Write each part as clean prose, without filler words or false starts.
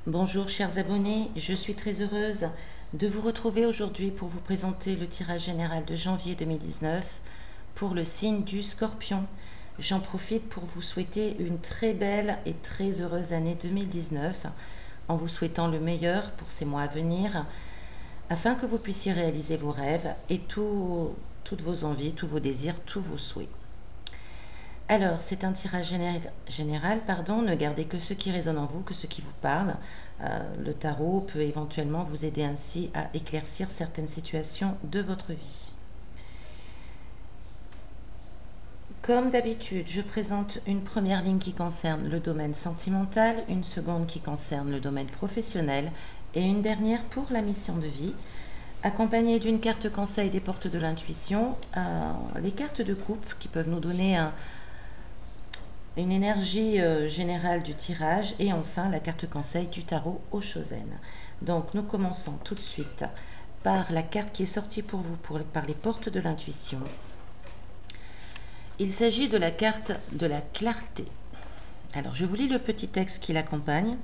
Bonjour chers abonnés, je suis très heureuse de vous retrouver aujourd'hui pour vous présenter le tirage général de janvier 2019 pour le signe du Scorpion. J'en profite pour vous souhaiter une très belle et très heureuse année 2019 en vous souhaitant le meilleur pour ces mois à venir afin que vous puissiez réaliser vos rêves et toutes vos envies, tous vos désirs, tous vos souhaits. Alors, c'est un tirage général, ne gardez que ce qui résonne en vous, que ce qui vous parle. Le tarot peut éventuellement vous aider ainsi à éclaircir certaines situations de votre vie. Comme d'habitude, je présente une première ligne qui concerne le domaine sentimental, une seconde qui concerne le domaine professionnel et une dernière pour la mission de vie, accompagnée d'une carte conseil des portes de l'intuition, les cartes de coupe qui peuvent nous donner une énergie générale du tirage et enfin la carte conseil du tarot au Chosen. Donc nous commençons tout de suite par la carte qui est sortie pour vous par les portes de l'intuition. Il s'agit de la carte de la clarté. Alors je vous lis le petit texte qui l'accompagne.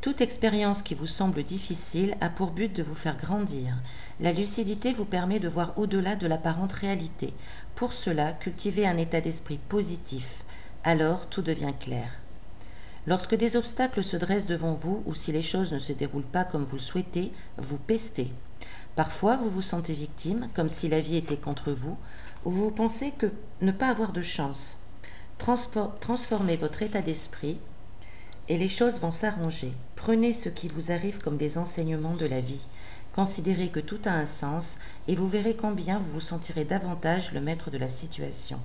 Toute expérience qui vous semble difficile a pour but de vous faire grandir. La lucidité vous permet de voir au-delà de l'apparente réalité. Pour cela, cultivez un état d'esprit positif. Alors tout devient clair. Lorsque des obstacles se dressent devant vous ou si les choses ne se déroulent pas comme vous le souhaitez, vous pestez. Parfois, vous vous sentez victime, comme si la vie était contre vous, ou vous pensez que ne pas avoir de chance. Transformez votre état d'esprit et les choses vont s'arranger. Prenez ce qui vous arrive comme des enseignements de la vie. Considérez que tout a un sens et vous verrez combien vous vous sentirez davantage le maître de la situation.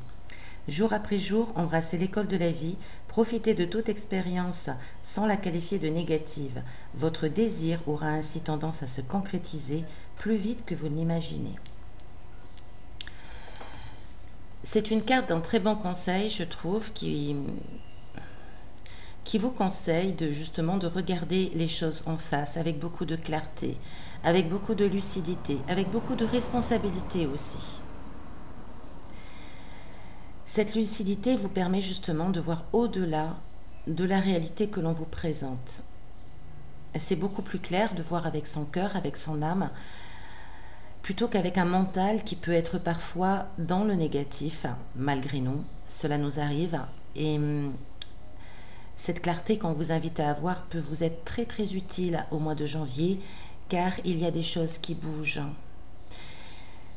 Jour après jour, embrassez l'école de la vie, profitez de toute expérience sans la qualifier de négative. Votre désir aura ainsi tendance à se concrétiser plus vite que vous ne l'imaginez. C'est une carte d'un très bon conseil, je trouve, qui vous conseille justement de regarder les choses en face avec beaucoup de clarté, avec beaucoup de lucidité, avec beaucoup de responsabilité aussi. Cette lucidité vous permet justement de voir au-delà de la réalité que l'on vous présente. C'est beaucoup plus clair de voir avec son cœur, avec son âme, plutôt qu'avec un mental qui peut être parfois dans le négatif, malgré nous. Cela nous arrive et cette clarté qu'on vous invite à avoir peut vous être très très utile au mois de janvier car il y a des choses qui bougent.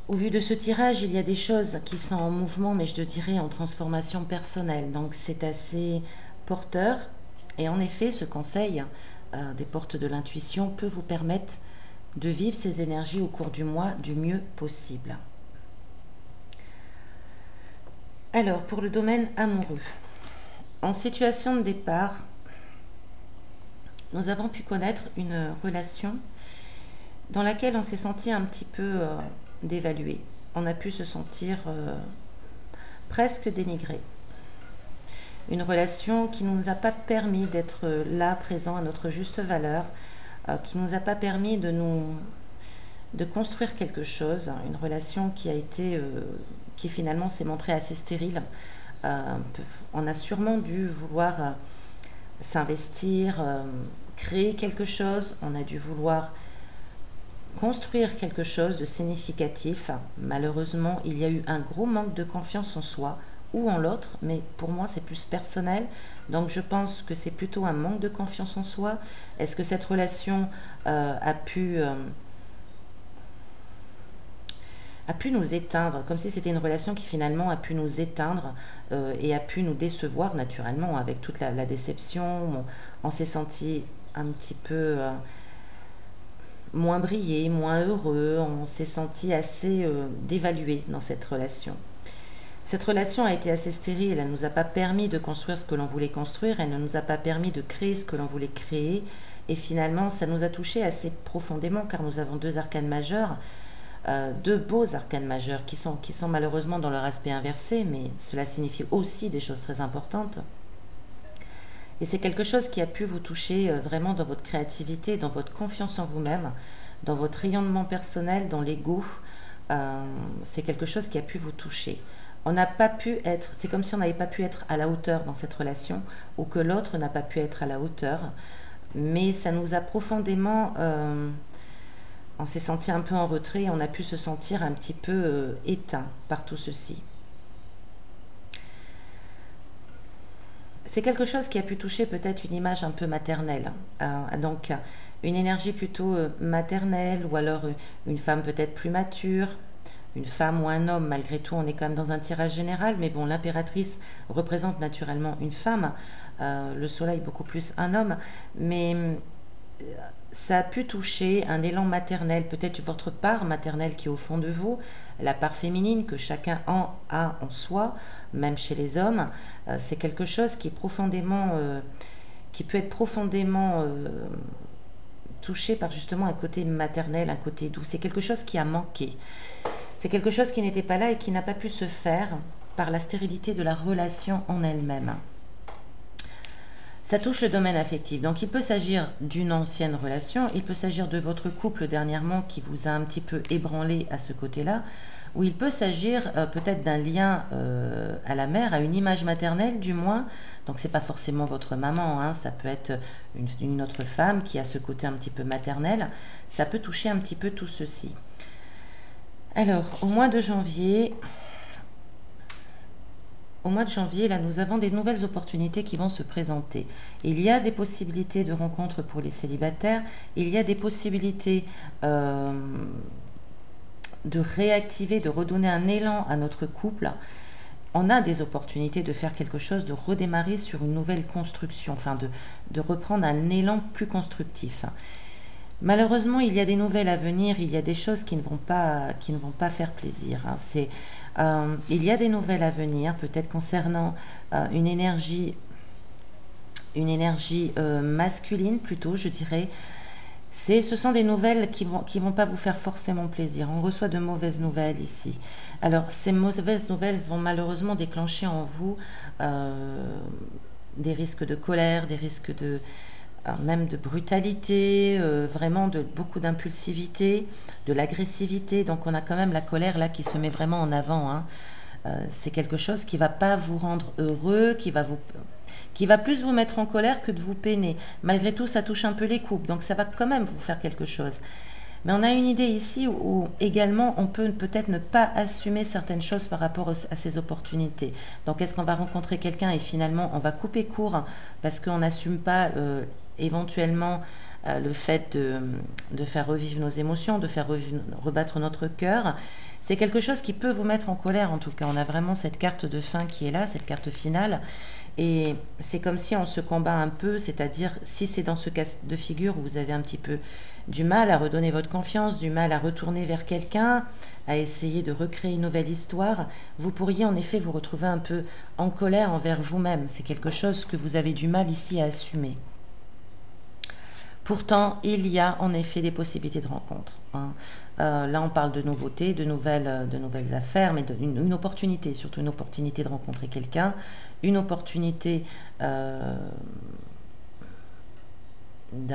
Au vu de ce tirage, il y a des choses qui sont en mouvement, mais je dirais en transformation personnelle. Donc c'est assez porteur. Et en effet, ce conseil des portes de l'intuition peut vous permettre de vivre ces énergies au cours du mois du mieux possible. Alors, pour le domaine amoureux. En situation de départ, nous avons pu connaître une relation dans laquelle on s'est senti un petit peu dévalué. On a pu se sentir presque dénigré. Une relation qui ne nous a pas permis d'être là, présent à notre juste valeur, qui ne nous a pas permis de construire quelque chose. Une relation qui a été, qui finalement s'est montrée assez stérile. On a sûrement dû vouloir s'investir, créer quelque chose. On a dû vouloir construire quelque chose de significatif. Malheureusement, il y a eu un gros manque de confiance en soi ou en l'autre, mais pour moi c'est plus personnel, donc je pense que c'est plutôt un manque de confiance en soi. Est-ce que cette relation a pu nous éteindre, comme si c'était une relation qui finalement a pu nous éteindre et a pu nous décevoir naturellement avec toute la déception. On s'est senti un petit peu moins brillé, moins heureux, on s'est senti assez dévalué dans cette relation. Cette relation a été assez stérile, elle ne nous a pas permis de construire ce que l'on voulait construire, elle ne nous a pas permis de créer ce que l'on voulait créer, et finalement ça nous a touché assez profondément car nous avons deux arcanes majeurs, deux beaux arcanes majeurs qui sont malheureusement dans leur aspect inversé, mais cela signifie aussi des choses très importantes. Et c'est quelque chose qui a pu vous toucher vraiment dans votre créativité, dans votre confiance en vous-même, dans votre rayonnement personnel, dans l'ego. C'est quelque chose qui a pu vous toucher. On n'a pas pu être, c'est comme si on n'avait pas pu être à la hauteur dans cette relation, ou que l'autre n'a pas pu être à la hauteur, mais ça nous a profondément... on s'est senti un peu en retrait, on a pu se sentir un petit peu éteint par tout ceci. C'est quelque chose qui a pu toucher peut-être une image un peu maternelle, donc une énergie plutôt maternelle, ou alors une femme peut-être plus mature, une femme ou un homme. Malgré tout, on est quand même dans un tirage général, mais bon, l'impératrice représente naturellement une femme, le soleil beaucoup plus un homme, mais ça a pu toucher un élan maternel, peut-être votre part maternelle qui est au fond de vous, la part féminine que chacun a en soi, même chez les hommes. C'est quelque chose qui est profondément, qui peut être profondément touché par justement un côté maternel, un côté doux. C'est quelque chose qui a manqué. C'est quelque chose qui n'était pas là et qui n'a pas pu se faire par la stérilité de la relation en elle-même. Ça touche le domaine affectif. Donc, il peut s'agir d'une ancienne relation, il peut s'agir de votre couple dernièrement qui vous a un petit peu ébranlé à ce côté-là, ou il peut s'agir peut-être d'un lien à la mère, à une image maternelle du moins. Donc, c'est pas forcément votre maman, hein, ça peut être une autre femme qui a ce côté un petit peu maternel. Ça peut toucher un petit peu tout ceci. Alors, au mois de janvier... Au mois de janvier, là, nous avons des nouvelles opportunités qui vont se présenter. Il y a des possibilités de rencontres pour les célibataires. Il y a des possibilités de réactiver, de redonner un élan à notre couple. On a des opportunités de faire quelque chose, de redémarrer sur une nouvelle construction, enfin de reprendre un élan plus constructif. Malheureusement, il y a des nouvelles à venir, il y a des choses qui ne vont pas faire plaisir. Il y a des nouvelles à venir, peut-être concernant une énergie masculine plutôt, je dirais. Ce sont des nouvelles qui vont pas vous faire forcément plaisir. On reçoit de mauvaises nouvelles ici. Alors, ces mauvaises nouvelles vont malheureusement déclencher en vous des risques de colère, des risques même de brutalité, vraiment de beaucoup d'impulsivité, de l'agressivité. Donc on a quand même la colère là qui se met vraiment en avant, hein. C'est quelque chose qui va pas vous rendre heureux, qui va plus vous mettre en colère que de vous peiner. Malgré tout, ça touche un peu les couples, donc ça va quand même vous faire quelque chose. Mais on a une idée ici où également on peut peut-être ne pas assumer certaines choses par rapport à ces opportunités. Donc est-ce qu'on va rencontrer quelqu'un et finalement on va couper court parce qu'on n'assume pas éventuellement le fait de faire revivre nos émotions, de faire rebattre notre cœur. C'est quelque chose qui peut vous mettre en colère en tout cas. On a vraiment cette carte de fin qui est là, cette carte finale. Et c'est comme si on se combat un peu, c'est-à-dire si c'est dans ce cas de figure où vous avez un petit peu du mal à redonner votre confiance, du mal à retourner vers quelqu'un, à essayer de recréer une nouvelle histoire, vous pourriez en effet vous retrouver un peu en colère envers vous-même. C'est quelque chose que vous avez du mal ici à assumer. Pourtant, il y a en effet des possibilités de rencontre, hein. Là, on parle de nouveautés, de nouvelles affaires, mais une opportunité, surtout une opportunité de rencontrer quelqu'un, une opportunité d'un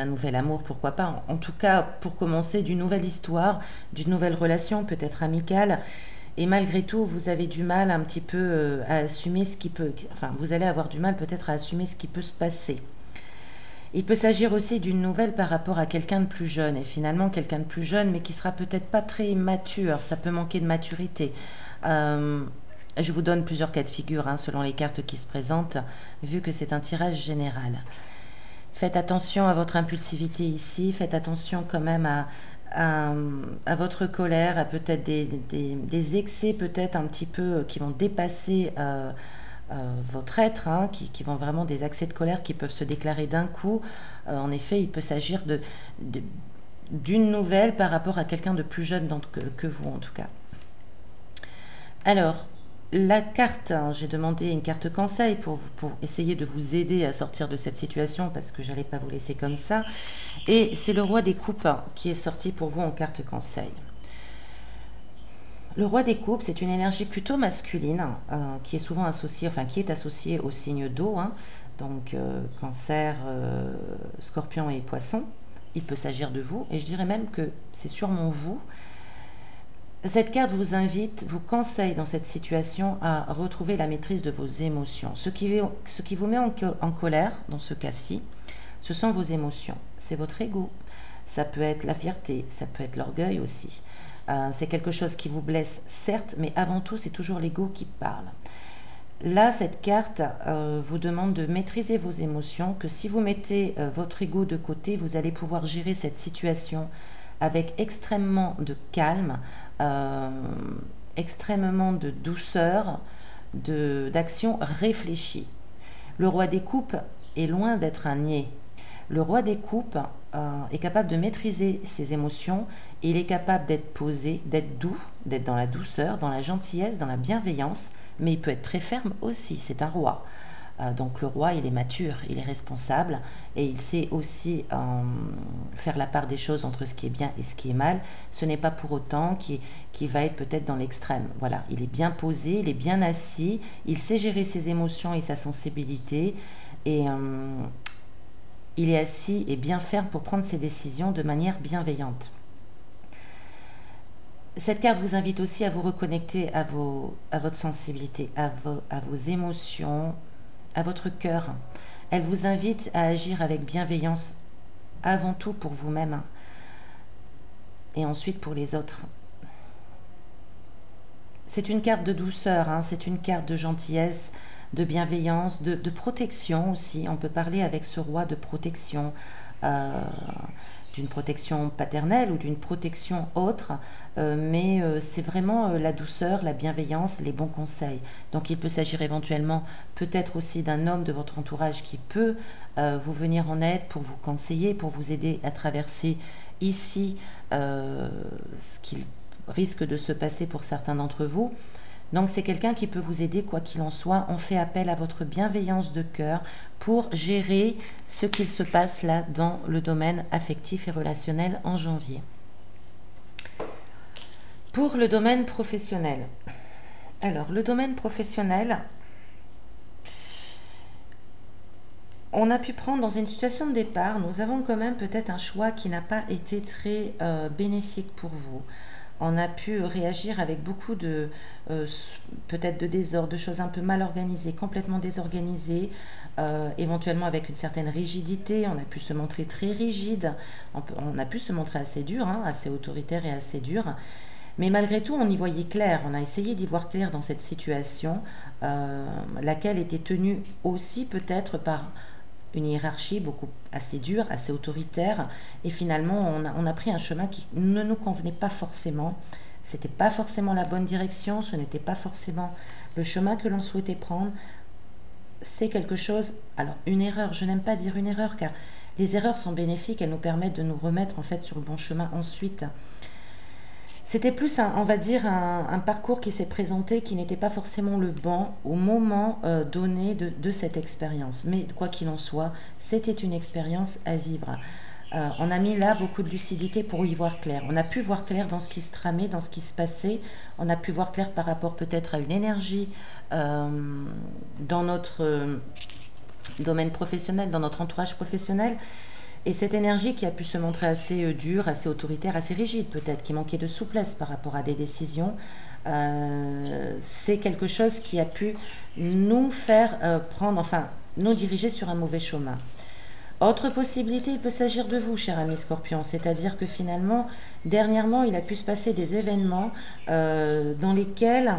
nouvel amour, pourquoi pas. En tout cas, pour commencer, d'une nouvelle histoire, d'une nouvelle relation, peut-être amicale. Et malgré tout, vous avez du mal un petit peu à assumer ce qui peut... Enfin, vous allez avoir du mal peut-être à assumer ce qui peut se passer. Il peut s'agir aussi d'une nouvelle par rapport à quelqu'un de plus jeune, et finalement quelqu'un de plus jeune, mais qui sera peut-être pas très mature, ça peut manquer de maturité. Je vous donne plusieurs cas de figure, hein, selon les cartes qui se présentent, vu que c'est un tirage général. Faites attention à votre impulsivité ici, faites attention quand même à votre colère, à peut-être des excès peut-être un petit peu qui vont dépasser... votre être, hein, qui vont vraiment des accès de colère qui peuvent se déclarer d'un coup. En effet, il peut s'agir d'une nouvelle par rapport à quelqu'un de plus jeune que vous, en tout cas. Alors, la carte, hein, j'ai demandé une carte conseil pour essayer de vous aider à sortir de cette situation, parce que je n'allais pas vous laisser comme ça. Et c'est le roi des coupes qui est sorti pour vous en carte conseil. Le roi des coupes, c'est une énergie plutôt masculine qui est souvent associée, enfin qui est associée au signe d'eau, hein, donc cancer, scorpion et poisson. Il peut s'agir de vous, et je dirais même que c'est sûrement vous. Cette carte vous invite, vous conseille dans cette situation à retrouver la maîtrise de vos émotions. Ce qui vous met en colère, dans ce cas-ci, Ce sont vos émotions, c'est votre ego. Ça peut être la fierté, ça peut être l'orgueil aussi. C'est quelque chose qui vous blesse, certes, mais avant tout, c'est toujours l'ego qui parle. Là, cette carte vous demande de maîtriser vos émotions, que si vous mettez votre ego de côté, vous allez pouvoir gérer cette situation avec extrêmement de calme, extrêmement de douceur, d'action réfléchie. Le roi des coupes est loin d'être un niais. Le roi des coupes est capable de maîtriser ses émotions, et il est capable d'être posé, d'être doux, d'être dans la douceur, dans la gentillesse, dans la bienveillance, mais il peut être très ferme aussi, c'est un roi. Donc le roi, il est mature, il est responsable, et il sait aussi faire la part des choses entre ce qui est bien et ce qui est mal. Ce n'est pas pour autant qu'il va être peut-être dans l'extrême. Voilà, il est bien posé, il est bien assis, il sait gérer ses émotions et sa sensibilité, et il est assis et bien ferme pour prendre ses décisions de manière bienveillante. Cette carte vous invite aussi à vous reconnecter à votre sensibilité, à vos émotions, à votre cœur. Elle vous invite à agir avec bienveillance avant tout pour vous-même et ensuite pour les autres. C'est une carte de douceur, hein, c'est une carte de gentillesse, de bienveillance, de protection aussi. On peut parler avec ce roi de protection, d'une protection paternelle ou d'une protection autre, mais c'est vraiment la douceur, la bienveillance, les bons conseils. Donc il peut s'agir éventuellement peut-être aussi d'un homme de votre entourage qui peut vous venir en aide pour vous conseiller, pour vous aider à traverser ici ce qu'il risque de se passer pour certains d'entre vous. Donc c'est quelqu'un qui peut vous aider quoi qu'il en soit. On fait appel à votre bienveillance de cœur pour gérer ce qu'il se passe là dans le domaine affectif et relationnel en janvier. Pour le domaine professionnel. Alors le domaine professionnel, on a pu prendre dans une situation de départ, nous avons quand même peut-être un choix qui n'a pas été très bénéfique pour vous. On a pu réagir avec beaucoup de, peut-être de désordre, de choses un peu mal organisées, complètement désorganisées, éventuellement avec une certaine rigidité. On a pu se montrer très rigide, on a pu se montrer assez dur, hein, assez autoritaire et assez dur. Mais malgré tout, on y voyait clair, on a essayé d'y voir clair dans cette situation, laquelle était tenue aussi peut-être par une hiérarchie assez dure, assez autoritaire, et finalement on a pris un chemin qui ne nous convenait pas forcément. C'était pas forcément la bonne direction, ce n'était pas forcément le chemin que l'on souhaitait prendre. C'est quelque chose, alors une erreur, je n'aime pas dire une erreur, car les erreurs sont bénéfiques, elles nous permettent de nous remettre en fait sur le bon chemin ensuite. C'était plus, on va dire, un parcours qui s'est présenté qui n'était pas forcément le bon au moment donné de cette expérience. Mais quoi qu'il en soit, c'était une expérience à vivre. On a mis là beaucoup de lucidité pour y voir clair. On a pu voir clair dans ce qui se tramait, dans ce qui se passait. On a pu voir clair par rapport peut-être à une énergie dans notre domaine professionnel, dans notre entourage professionnel. Et cette énergie qui a pu se montrer assez dure, assez autoritaire, assez rigide peut-être, qui manquait de souplesse par rapport à des décisions, c'est quelque chose qui a pu nous faire prendre, enfin, nous diriger sur un mauvais chemin. Autre possibilité, il peut s'agir de vous, cher ami Scorpion, c'est-à-dire que finalement, dernièrement, il a pu se passer des événements dans lesquels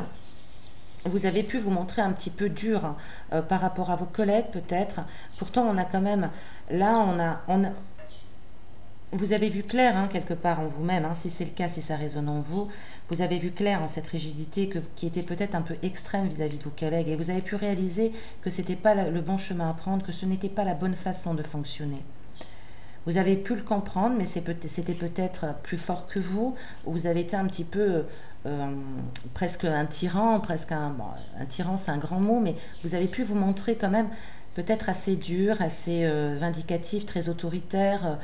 vous avez pu vous montrer un petit peu dur par rapport à vos collègues peut-être. Pourtant, on a quand même, là, vous avez vu clair hein, quelque part en vous-même, hein, si c'est le cas, si ça résonne en vous, vous avez vu clair en cette rigidité qui était peut-être un peu extrême vis-à-vis de vos collègues, et vous avez pu réaliser que ce n'était pas le bon chemin à prendre, que ce n'était pas la bonne façon de fonctionner. Vous avez pu le comprendre, mais c'était peut-être plus fort que vous, ou vous avez été un petit peu presque un tyran, un tyran c'est un grand mot, mais vous avez pu vous montrer quand même peut-être assez dur, assez vindicatif, très autoritaire,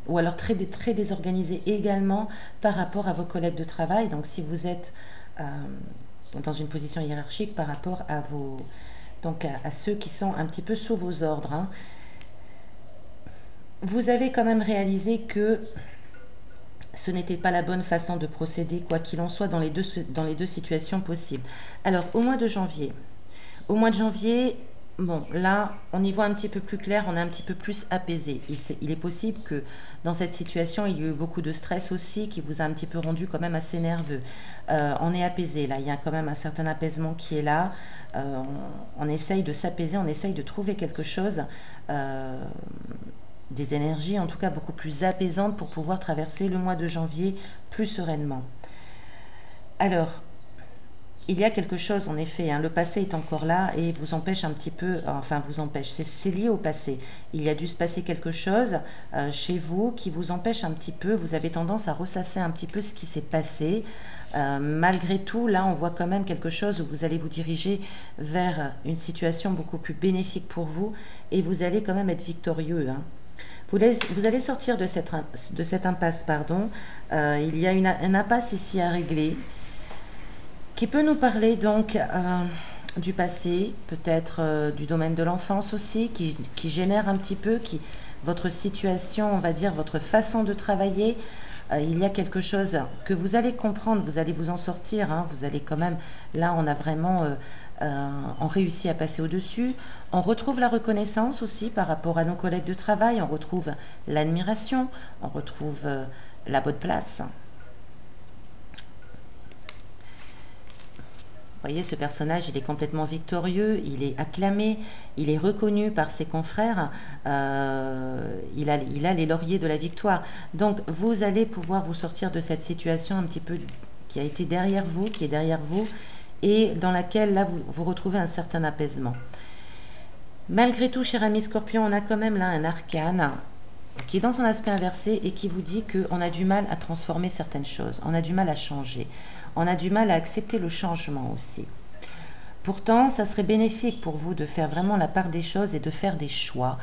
ou alors très désorganisé également par rapport à vos collègues de travail. Donc si vous êtes dans une position hiérarchique par rapport à à ceux qui sont un petit peu sous vos ordres, hein, vous avez quand même réalisé que ce n'était pas la bonne façon de procéder, quoi qu'il en soit, dans les deux situations possibles. Alors, au mois de janvier, bon, là, on y voit un petit peu plus clair, on est un petit peu plus apaisé. Il est possible que dans cette situation, il y ait eu beaucoup de stress aussi qui vous a un petit peu rendu quand même assez nerveux. On est apaisé, là, il y a quand même un certain apaisement qui est là. On essaye de s'apaiser, on essaye de trouver quelque chose, des énergies en tout cas beaucoup plus apaisantes pour pouvoir traverser le mois de janvier plus sereinement. Alors, il y a quelque chose, en effet, hein, le passé est encore là et vous empêche un petit peu, enfin vous empêche, c'est lié au passé. Il y a dû se passer quelque chose chez vous qui vous empêche un petit peu, vous avez tendance à ressasser un petit peu ce qui s'est passé. Malgré tout, là, on voit quand même quelque chose où vous allez vous diriger vers une situation beaucoup plus bénéfique pour vous et vous allez quand même être victorieux, hein. Vous allez sortir de cette impasse, pardon. Il y a une impasse ici à régler qui peut nous parler donc du passé, peut-être du domaine de l'enfance aussi, qui génère un petit peu, votre situation, on va dire, votre façon de travailler. Il y a quelque chose que vous allez comprendre, vous allez vous en sortir, hein, vous allez quand même, là on a vraiment, on réussit à passer au-dessus. On retrouve la reconnaissance aussi par rapport à nos collègues de travail, on retrouve l'admiration, on retrouve la bonne place. Vous voyez, ce personnage, il est complètement victorieux, il est acclamé, il est reconnu par ses confrères, il a les lauriers de la victoire. Donc, vous allez pouvoir vous sortir de cette situation un petit peu qui a été derrière vous, qui est derrière vous, et dans laquelle, là, vous retrouvez un certain apaisement. Malgré tout, cher ami Scorpion, on a quand même là un arcane qui est dans son aspect inversé et qui vous dit qu'on a du mal à transformer certaines choses, on a du mal à changer, on a du mal à accepter le changement aussi. Pourtant, ça serait bénéfique pour vous de faire vraiment la part des choses et de faire des choix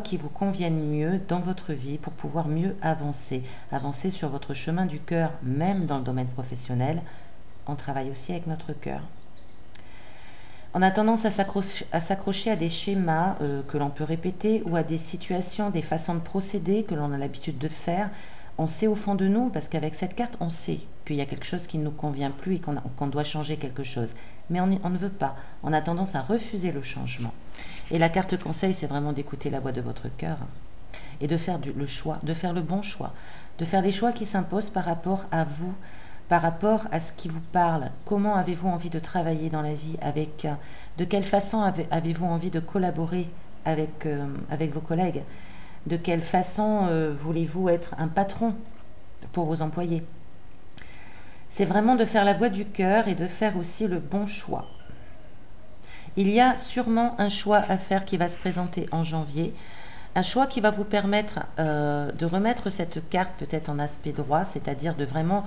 qui vous conviennent mieux dans votre vie pour pouvoir mieux avancer sur votre chemin du cœur, même dans le domaine professionnel. On travaille aussi avec notre cœur. On a tendance à s'accrocher à des schémas que l'on peut répéter ou à des situations, des façons de procéder que l'on a l'habitude de faire. On sait au fond de nous, parce qu'avec cette carte, on sait qu'il y a quelque chose qui ne nous convient plus et qu'on doit changer quelque chose. Mais on ne veut pas. On a tendance à refuser le changement. Et la carte conseil, c'est vraiment d'écouter la voix de votre cœur et de faire le choix, de faire le bon choix, de faire les choix qui s'imposent par rapport à vous, par rapport à ce qui vous parle. Comment avez-vous envie de travailler dans la vie, de quelle façon avez-vous envie de collaborer avec vos collègues, de quelle façon voulez-vous être un patron pour vos employés. C'est vraiment de faire la voix du cœur et de faire aussi le bon choix. Il y a sûrement un choix à faire qui va se présenter en janvier, un choix qui va vous permettre de remettre cette carte peut-être en aspect droit, c'est-à-dire de vraiment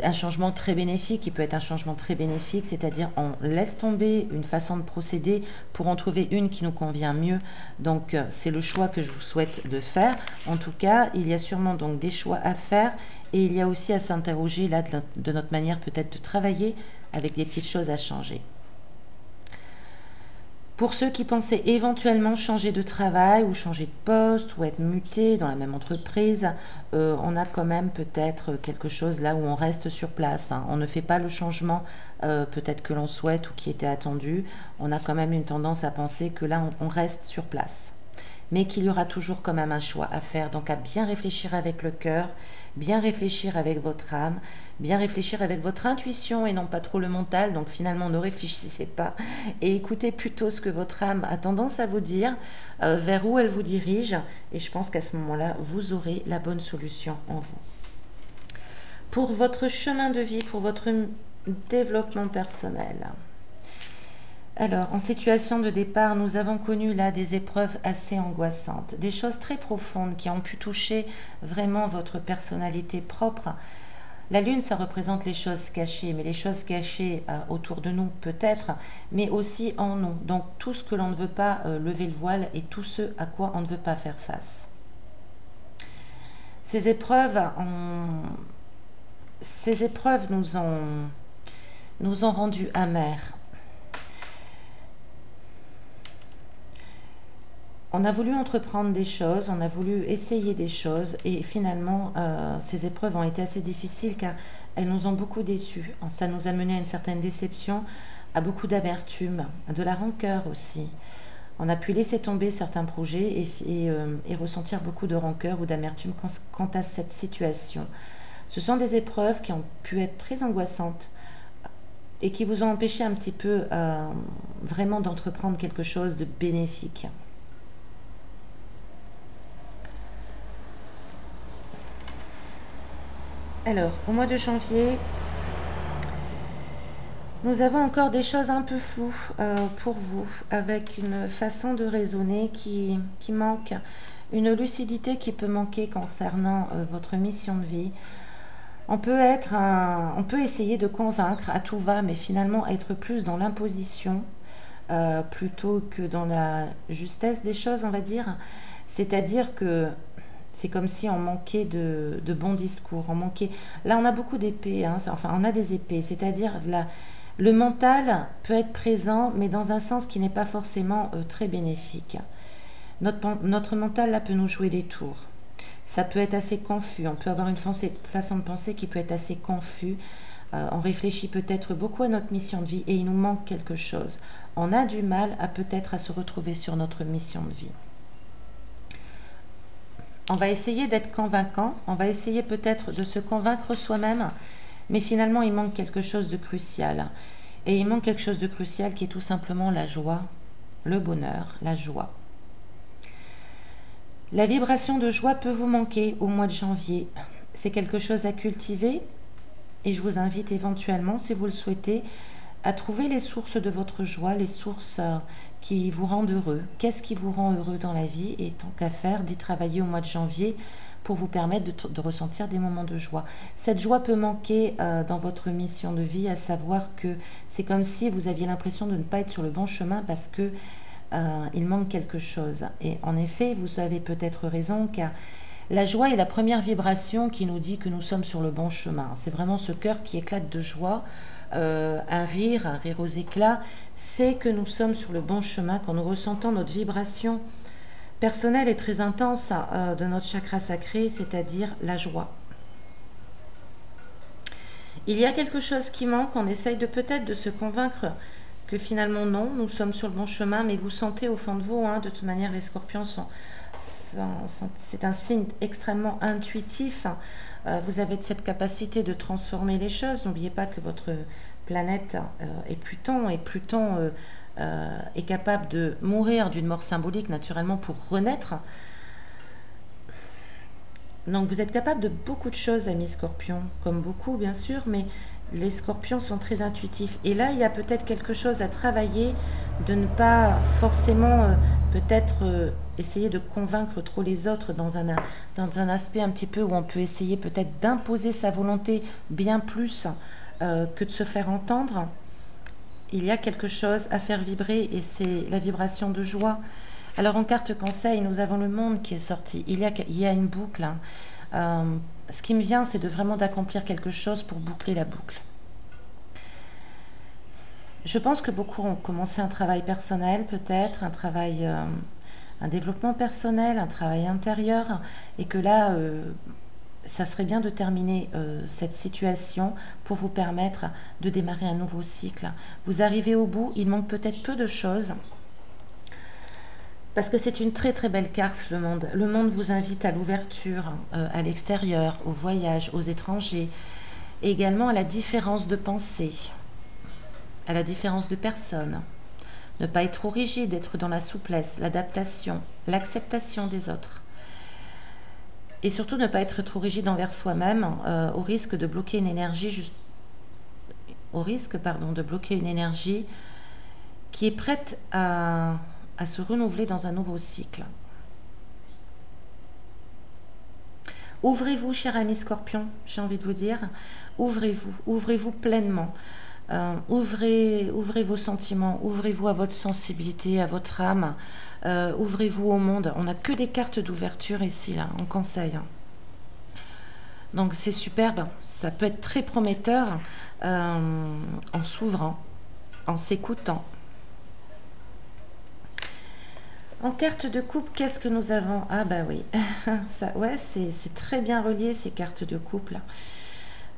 un changement très bénéfique, qui peut être un changement très bénéfique, c'est-à-dire on laisse tomber une façon de procéder pour en trouver une qui nous convient mieux. Donc c'est le choix que je vous souhaite de faire. En tout cas, il y a sûrement donc des choix à faire et il y a aussi à s'interroger là de notre manière peut-être de travailler avec des petites choses à changer. Pour ceux qui pensaient éventuellement changer de travail ou changer de poste ou être muté dans la même entreprise, on a quand même peut-être quelque chose là où on reste sur place, hein. On ne fait pas le changement peut-être que l'on souhaite ou qui était attendu. On a quand même une tendance à penser que là on reste sur place. Mais qu'il y aura toujours quand même un choix à faire. Donc à bien réfléchir avec le cœur, bien réfléchir avec votre âme, bien réfléchir avec votre intuition et non pas trop le mental. Donc finalement, ne réfléchissez pas et écoutez plutôt ce que votre âme a tendance à vous dire, vers où elle vous dirige. Et je pense qu'à ce moment-là, vous aurez la bonne solution en vous. Pour votre chemin de vie, pour votre développement personnel. Alors, en situation de départ, nous avons connu là des épreuves assez angoissantes, des choses très profondes qui ont pu toucher vraiment votre personnalité propre. La lune, ça représente les choses cachées, mais les choses cachées autour de nous peut-être, mais aussi en nous. Donc tout ce que l'on ne veut pas lever le voile et tout ce à quoi on ne veut pas faire face. Ces épreuves nous ont rendus amers. On a voulu entreprendre des choses, on a voulu essayer des choses et finalement ces épreuves ont été assez difficiles car elles nous ont beaucoup déçus. Ça nous a mené à une certaine déception, à beaucoup d'amertume, de la rancœur aussi. On a pu laisser tomber certains projets et ressentir beaucoup de rancœur ou d'amertume quant à cette situation. Ce sont des épreuves qui ont pu être très angoissantes et qui vous ont empêché un petit peu vraiment d'entreprendre quelque chose de bénéfique. Alors, au mois de janvier, nous avons encore des choses un peu floues pour vous, avec une façon de raisonner qui manque, une lucidité qui peut manquer concernant votre mission de vie. On peut essayer de convaincre à tout va, mais finalement être plus dans l'imposition plutôt que dans la justesse des choses, on va dire. C'est-à-dire que c'est comme si on manquait de bons discours. Là, on a beaucoup d'épées, hein, enfin, on a des épées, c'est-à-dire le mental peut être présent, mais dans un sens qui n'est pas forcément très bénéfique. Notre mental, là, peut nous jouer des tours. Ça peut être assez confus. On peut avoir une façon de penser qui peut être assez confus. On réfléchit peut-être beaucoup à notre mission de vie et il nous manque quelque chose. On a du mal peut-être à se retrouver sur notre mission de vie. On va essayer d'être convaincant. On va essayer peut-être de se convaincre soi-même. Mais finalement, il manque quelque chose de crucial. Et il manque quelque chose de crucial qui est tout simplement la joie, le bonheur, la joie. La vibration de joie peut vous manquer au mois de janvier. C'est quelque chose à cultiver et je vous invite éventuellement, si vous le souhaitez, à trouver les sources de votre joie, les sources qui vous rendent heureux. Qu'est-ce qui vous rend heureux dans la vie? Et tant qu'à faire, d'y travailler au mois de janvier pour vous permettre de ressentir des moments de joie. Cette joie peut manquer dans votre mission de vie, à savoir que c'est comme si vous aviez l'impression de ne pas être sur le bon chemin parce que il manque quelque chose. Et en effet, vous avez peut-être raison, car la joie est la première vibration qui nous dit que nous sommes sur le bon chemin. C'est vraiment ce cœur qui éclate de joie, un rire aux éclats, c'est que nous sommes sur le bon chemin quand nous ressentons notre vibration personnelle et très intense de notre chakra sacré, c'est-à-dire la joie. Il y a quelque chose qui manque, on essaye peut-être de se convaincre que finalement non, nous sommes sur le bon chemin, mais vous sentez au fond de vous, hein, de toute manière les scorpions c'est un signe extrêmement intuitif, vous avez cette capacité de transformer les choses, n'oubliez pas que votre planète est Pluton, et Pluton est capable de mourir d'une mort symbolique naturellement pour renaître. Donc vous êtes capable de beaucoup de choses, amis scorpions, comme beaucoup bien sûr, mais les scorpions sont très intuitifs. Et là, il y a peut-être quelque chose à travailler, de ne pas forcément peut-être essayer de convaincre trop les autres dans un aspect un petit peu où on peut essayer peut-être d'imposer sa volonté bien plus que de se faire entendre. Il y a quelque chose à faire vibrer et c'est la vibration de joie. Alors en carte conseil, nous avons le monde qui est sorti. Il y a une boucle, hein. Ce qui me vient, c'est vraiment d'accomplir quelque chose pour boucler la boucle. Je pense que beaucoup ont commencé un travail personnel, peut-être, un développement personnel, un travail intérieur, et que là, ça serait bien de terminer cette situation pour vous permettre de démarrer un nouveau cycle. Vous arrivez au bout, il manque peut-être peu de choses, parce que c'est une très très belle carte, le monde. Le monde vous invite à l'ouverture, à l'extérieur, au voyage, aux étrangers, et également à la différence de pensée, à la différence de personne. Ne pas être trop rigide, être dans la souplesse, l'adaptation, l'acceptation des autres. Et surtout ne pas être trop rigide envers soi-même, au risque de bloquer une énergie, de bloquer une énergie qui est prête à se renouveler dans un nouveau cycle. Ouvrez-vous, cher ami Scorpion, j'ai envie de vous dire, ouvrez-vous pleinement. Ouvrez vos sentiments, ouvrez-vous à votre sensibilité, à votre âme, ouvrez-vous au monde. On n'a que des cartes d'ouverture ici, là, en conseil. Donc c'est superbe, ça peut être très prometteur en s'ouvrant, en s'écoutant. En carte de couple, qu'est-ce que nous avons? Ah bah oui, ça, ouais, c'est très bien relié ces cartes de couple.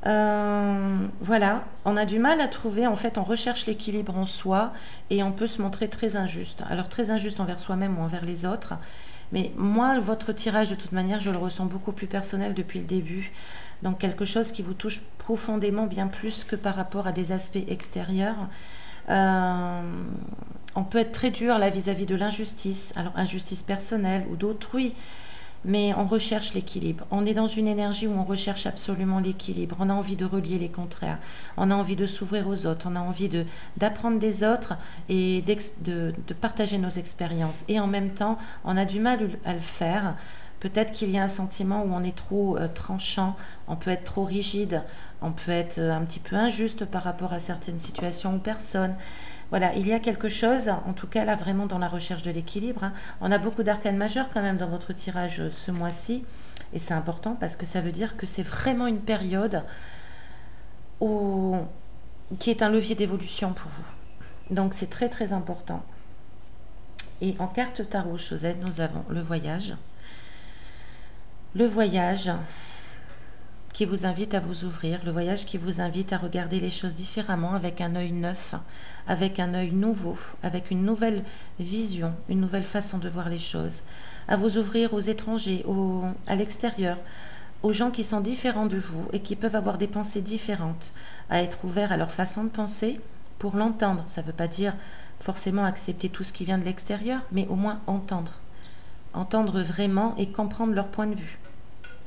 Voilà, on a du mal à trouver, en fait, on recherche l'équilibre en soi et on peut se montrer très injuste. Alors très injuste envers soi-même ou envers les autres. Mais moi, votre tirage, de toute manière, je le ressens beaucoup plus personnel depuis le début. Donc quelque chose qui vous touche profondément, bien plus que par rapport à des aspects extérieurs. On peut être très dur là vis-à-vis de l'injustice, alors injustice personnelle ou d'autrui, mais on recherche l'équilibre. On est dans une énergie où on recherche absolument l'équilibre. On a envie de relier les contraires. On a envie de s'ouvrir aux autres. On a envie d'apprendre des autres et de partager nos expériences. Et en même temps, on a du mal à le faire. Peut-être qu'il y a un sentiment où on est trop tranchant, on peut être trop rigide, on peut être un petit peu injuste par rapport à certaines situations ou personnes. Voilà, il y a quelque chose, en tout cas là vraiment dans la recherche de l'équilibre. Hein. On a beaucoup d'arcanes majeures quand même dans votre tirage ce mois-ci, et c'est important parce que ça veut dire que c'est vraiment une période qui est un levier d'évolution pour vous. Donc c'est très très important. Et en carte tarot Chosette, nous avons le voyage. Le voyage qui vous invite à vous ouvrir, le voyage qui vous invite à regarder les choses différemment, avec un œil neuf, avec un œil nouveau, avec une nouvelle vision, une nouvelle façon de voir les choses, à vous ouvrir aux étrangers, à l'extérieur, aux gens qui sont différents de vous et qui peuvent avoir des pensées différentes, à être ouverts à leur façon de penser pour l'entendre. Ça ne veut pas dire forcément accepter tout ce qui vient de l'extérieur, mais au moins entendre. Entendre vraiment et comprendre leur point de vue.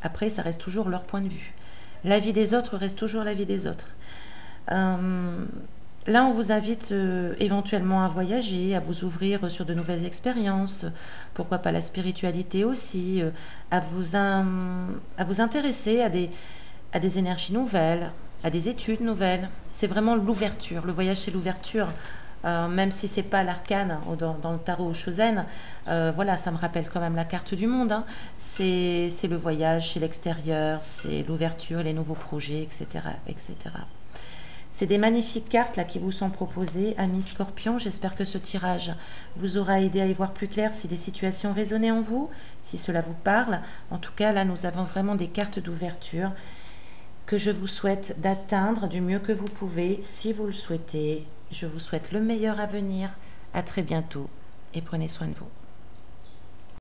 Après, ça reste toujours leur point de vue. La vie des autres reste toujours la vie des autres. Là, on vous invite éventuellement à voyager, à vous ouvrir sur de nouvelles expériences, pourquoi pas la spiritualité aussi, à vous intéresser à des énergies nouvelles, à des études nouvelles. C'est vraiment l'ouverture. Le voyage, c'est l'ouverture. Même si c'est pas l'arcane dans le tarot Chosen, voilà, ça me rappelle quand même la carte du monde. Hein. C'est le voyage, c'est l'extérieur, c'est l'ouverture, les nouveaux projets, etc., etc. C'est des magnifiques cartes là qui vous sont proposées, amis Scorpion. J'espère que ce tirage vous aura aidé à y voir plus clair si des situations résonnaient en vous, si cela vous parle. En tout cas, là, nous avons vraiment des cartes d'ouverture que je vous souhaite d'atteindre du mieux que vous pouvez, si vous le souhaitez. Je vous souhaite le meilleur à venir. À très bientôt et prenez soin de vous.